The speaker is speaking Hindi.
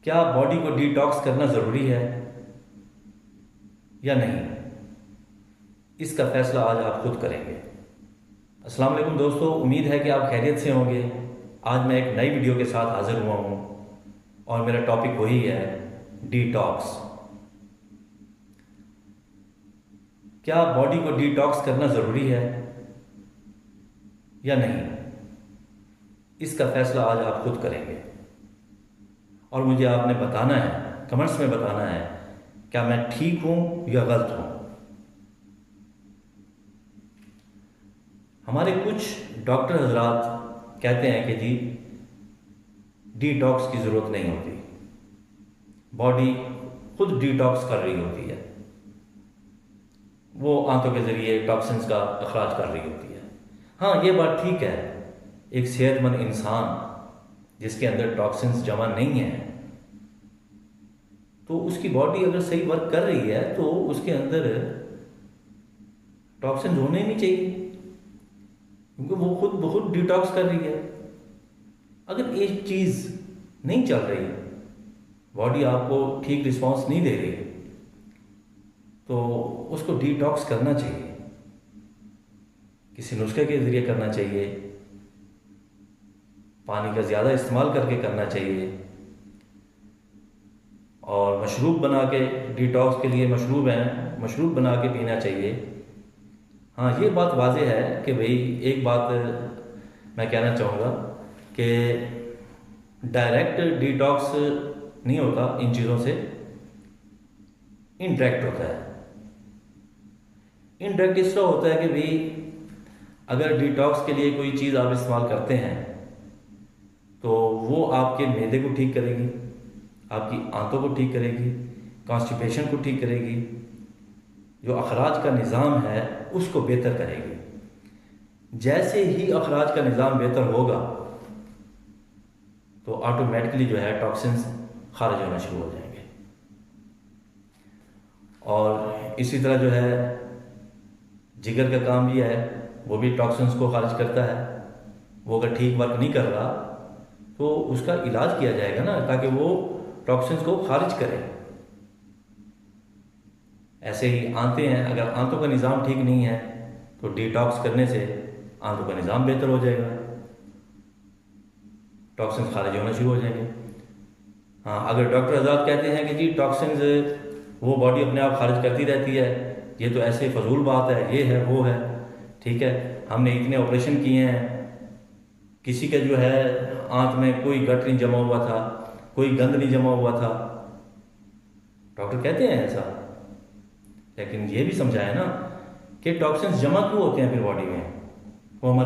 क्या बॉडी को डिटॉक्स करना ज़रूरी है या नहीं, इसका फैसला आज आप खुद करेंगे। अस्सलाम वालेकुम दोस्तों, उम्मीद है कि आप खैरियत से होंगे। आज मैं एक नई वीडियो के साथ हाज़िर हुआ हूँ और मेरा टॉपिक वही है, डिटॉक्स। क्या बॉडी को डिटॉक्स करना ज़रूरी है या नहीं, इसका फैसला आज आप खुद करेंगे। और मुझे आपने बताना है, कमेंट्स में बताना है, क्या मैं ठीक हूँ या गलत हूँ। हमारे कुछ डॉक्टर हजरात कहते हैं कि जी डिटॉक्स की ज़रूरत नहीं होती, बॉडी खुद डिटॉक्स कर रही होती है, वो आंतों के ज़रिए टॉक्सिन्स का अखराज कर रही होती है। हाँ, ये बात ठीक है, एक सेहतमंद इंसान जिसके अंदर टॉक्सिन्स जमा नहीं है तो उसकी बॉडी अगर सही वर्क कर रही है तो उसके अंदर टॉक्सिन्स होने नहीं चाहिए, क्योंकि वो खुद बहुत डिटॉक्स कर रही है। अगर एक चीज़ नहीं चल रही, बॉडी आपको ठीक रिस्पांस नहीं दे रही, तो उसको डिटॉक्स करना चाहिए, किसी नुस्खे के ज़रिए करना चाहिए, पानी का ज़्यादा इस्तेमाल करके करना चाहिए, और मशरूब बना के, डिटॉक्स के लिए मशरूब हैं, मशरूब बना के पीना चाहिए। हाँ, ये बात वाज़ेह है कि भाई एक बात मैं कहना चाहूँगा कि डायरेक्ट डिटॉक्स नहीं होता इन चीज़ों से, इनडायरेक्ट होता है। इनडायरेक्ट इस तरह होता है कि भाई अगर डिटॉक्स के लिए कोई चीज़ आप इस्तेमाल करते हैं तो वो आपके मैदे को ठीक करेगी, आपकी आंतों को ठीक करेगी, कॉन्स्टिपेशन को ठीक करेगी, जो अखराज का निज़ाम है उसको बेहतर करेगी। जैसे ही अखराज का निज़ाम बेहतर होगा तो ऑटोमेटिकली जो है टॉक्सिन्स खारिज होना शुरू हो जाएंगे। और इसी तरह जो है जिगर का काम भी है, वो भी टॉक्सिन्स को खारिज करता है। वो अगर ठीक वर्क नहीं कर रहा तो उसका इलाज किया जाएगा ना, ताकि वो टॉक्सिन्स को खारिज करे। ऐसे ही आंतें हैं, अगर आंतों का निज़ाम ठीक नहीं है तो डिटॉक्स करने से आंतों का निज़ाम बेहतर हो जाएगा, टॉक्सिन्स खारिज होना शुरू हो जाएंगे। हाँ, अगर डॉक्टर आज़ाद कहते हैं कि जी टॉक्सिन्स वो बॉडी अपने आप खारिज करती रहती है, ये तो ऐसे फजूल बात है, ये है वो है, ठीक है, हमने इतने ऑपरेशन किए हैं, किसी के जो है आंत में कोई गट नहीं जमा हुआ था, कोई गंद नहीं जमा हुआ था, डॉक्टर कहते हैं ऐसा। लेकिन ये भी समझाया ना कि टॉक्सिन्स जमा क्यों होते हैं फिर बॉडी में,